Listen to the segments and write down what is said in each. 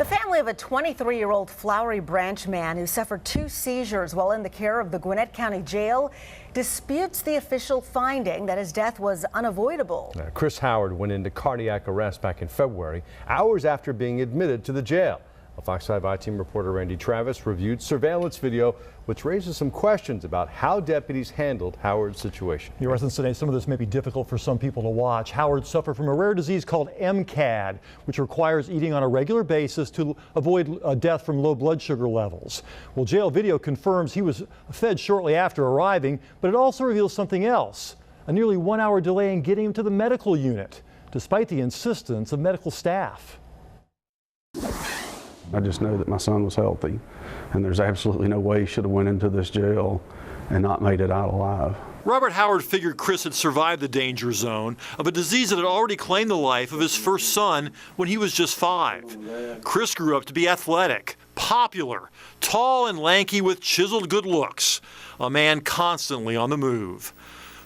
The family of a 23-year-old Flowery Branch man who suffered 2 seizures while in the care of the Gwinnett County Jail disputes the official finding that his death was unavoidable. Chris Howard went into cardiac arrest back in February, hours after being admitted to the jail. Fox 5 I-Team reporter Randy Travis reviewed surveillance video, which raises some questions about how deputies handled Howard's situation. Your residents today, some of this may be difficult for some people to watch. Howard suffered from a rare disease called MCAD, which requires eating on a regular basis to avoid death from low blood sugar levels. Well, jail video confirms he was fed shortly after arriving, but it also reveals something else, a nearly 1-hour delay in getting him to the medical unit, despite the insistence of medical staff. I just know that my son was healthy, and there's absolutely no way he should have went into this jail and not made it out alive. Robert Howard figured Chris had survived the danger zone of a disease that had already claimed the life of his first son when he was just 5. Chris grew up to be athletic, popular, tall and lanky with chiseled good looks, a man constantly on the move.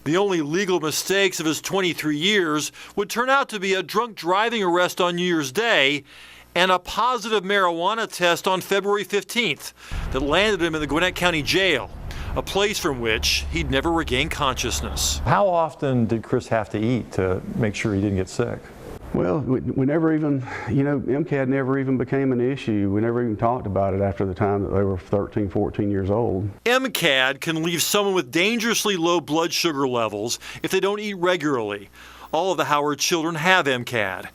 The only legal mistakes of his 23 years would turn out to be a drunk driving arrest on New Year's Day and a positive marijuana test on February 15th that landed him in the Gwinnett County Jail, a place from which he'd never regained consciousness. How often did Chris have to eat to make sure he didn't get sick? Well, we never even, MCAD never even became an issue. We never even talked about it after the time that they were 13, 14 years old. MCAD can leave someone with dangerously low blood sugar levels if they don't eat regularly. All of the Howard children have MCAD.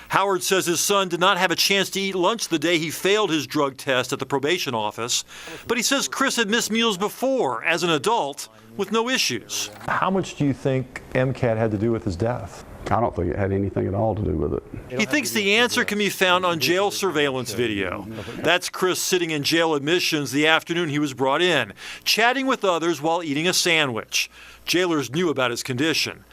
Howard says his son did not have a chance to eat lunch the day he failed his drug test at the probation office, but he says Chris had missed meals before as an adult with no issues. How much do you think MCAD had to do with his death? I don't think it had anything at all to do with it. He thinks the answer can be found on jail surveillance video. That's Chris sitting in jail admissions the afternoon he was brought in, chatting with others while eating a sandwich. Jailers knew about his condition.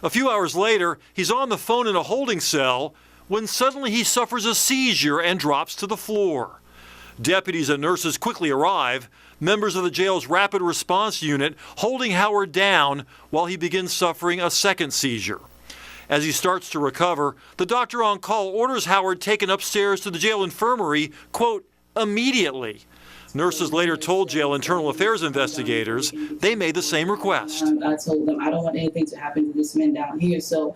A few hours later, he's on the phone in a holding cell when suddenly he suffers a seizure and drops to the floor. Deputies and nurses quickly arrive, members of the jail's rapid response unit holding Howard down while he begins suffering a second seizure. As he starts to recover, the doctor on call orders Howard taken upstairs to the jail infirmary, quote, immediately. Nurses later told jail internal affairs investigators they made the same request. I told them I don't want anything to happen to this man down here, so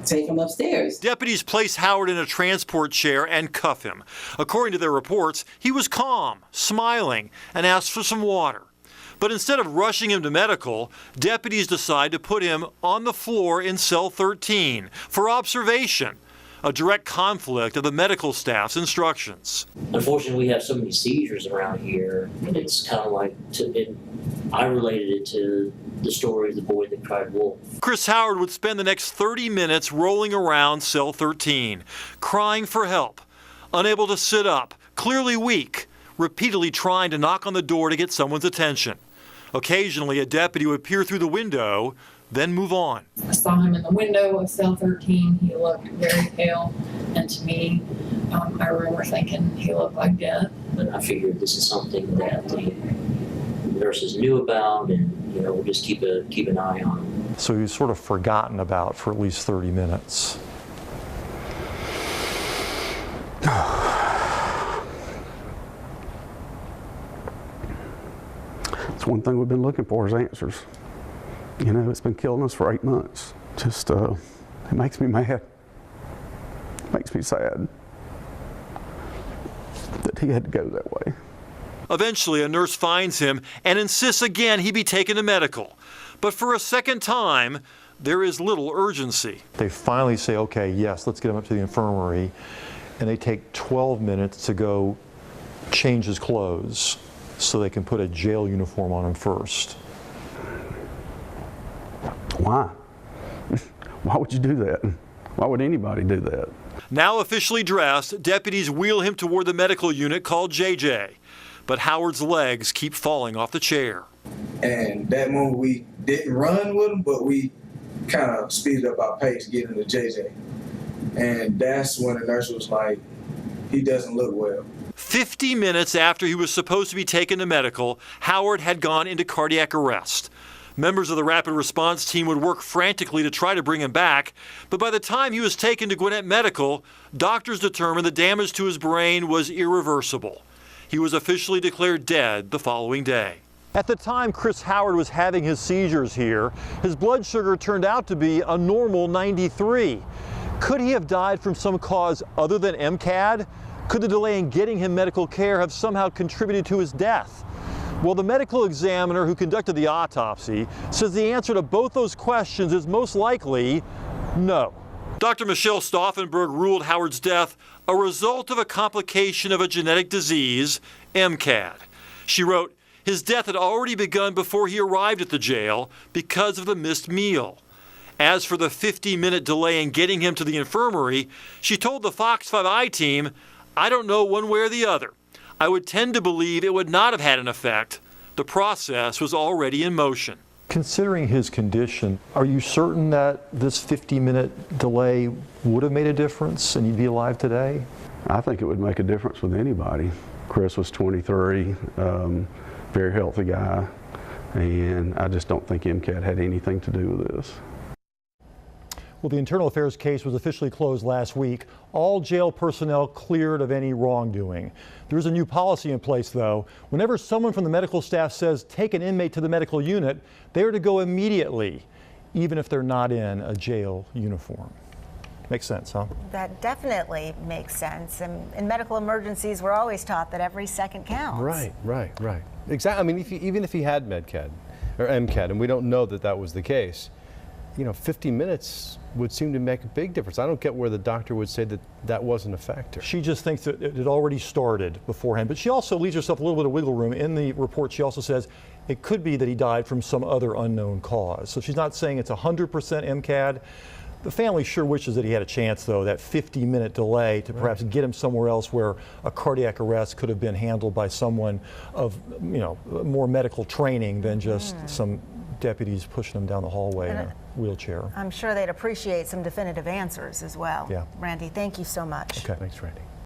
take him upstairs. Deputies place Howard in a transport chair and cuff him. According to their reports, he was calm, smiling, and asked for some water. But instead of rushing him to medical, deputies decide to put him on the floor in cell 13 for observation, a direct conflict of the medical staff's instructions. Unfortunately, we have so many seizures around here, and it's kind of like, I related it to the story of the boy that cried wolf. Chris Howard would spend the next 30 minutes rolling around cell 13, crying for help, unable to sit up, clearly weak, repeatedly trying to knock on the door to get someone's attention. Occasionally, a deputy would peer through the window, then move on. I saw him in the window of cell 13. He looked very pale, and to me, I remember thinking he looked like death. But I figured this is something that the nurses knew about, and we'll just keep an eye on him. So he was sort of forgotten about for at least 30 minutes. It's one thing we've been looking for is answers. It's been killing us for 8 months. Just, it makes me mad. It makes me sad that he had to go that way. Eventually, a nurse finds him and insists again he be taken to medical. But for a second time, there is little urgency. They finally say, okay, yes, let's get him up to the infirmary. And they take 12 minutes to go change his clothes so they can put a jail uniform on him first. Why? Why would you do that? Why would anybody do that? Now officially dressed, deputies wheel him toward the medical unit called JJ. But Howard's legs keep falling off the chair. And that moment we didn't run with him, but we kind of speeded up our pace getting to JJ. And that's when the nurse was like, he doesn't look well. 50 minutes after he was supposed to be taken to medical, Howard had gone into cardiac arrest. Members of the rapid response team would work frantically to try to bring him back, but by the time he was taken to Gwinnett Medical, doctors determined the damage to his brain was irreversible. He was officially declared dead the following day. At the time Chris Howard was having his seizures here, his blood sugar turned out to be a normal 93. Could he have died from some cause other than MCAD? Could the delay in getting him medical care have somehow contributed to his death? Well, the medical examiner who conducted the autopsy says the answer to both those questions is most likely no. Dr. Michelle Stauffenberg ruled Howard's death a result of a complication of a genetic disease, MCAD. She wrote, his death had already begun before he arrived at the jail because of the missed meal. As for the 50-minute delay in getting him to the infirmary, she told the Fox 5i team, I don't know one way or the other. I would tend to believe it would not have had an effect. The process was already in motion. Considering his condition, are you certain that this 50-minute delay would have made a difference and he'd be alive today? I think it would make a difference with anybody. Chris was 23, very healthy guy, and I just don't think MCAD had anything to do with this. Well, the internal affairs case was officially closed last week. All jail personnel cleared of any wrongdoing. There is a new policy in place, though. Whenever someone from the medical staff says take an inmate to the medical unit, they are to go immediately, even if they're not in a jail uniform. Makes sense, huh? That definitely makes sense. And in medical emergencies, we're always taught that every second counts. Right. Exactly. I mean, even if he had MedCAD or MCAD, and we don't know that that was the case, 50 minutes would seem to make a big difference. I don't get where the doctor would say that that wasn't a factor. She just thinks that it had already started beforehand, but she also leaves herself a little bit of wiggle room. In the report, she also says it could be that he died from some other unknown cause. So she's not saying it's 100% MCAD. The family sure wishes that he had a chance, though, that 50-minute delay to perhaps get him somewhere else where a cardiac arrest could have been handled by someone of, more medical training than just some deputies pushing him down the hallway in a wheelchair. I'm sure they'd appreciate some definitive answers as well. Yeah. Randy, thank you so much. Okay, thanks, Randy.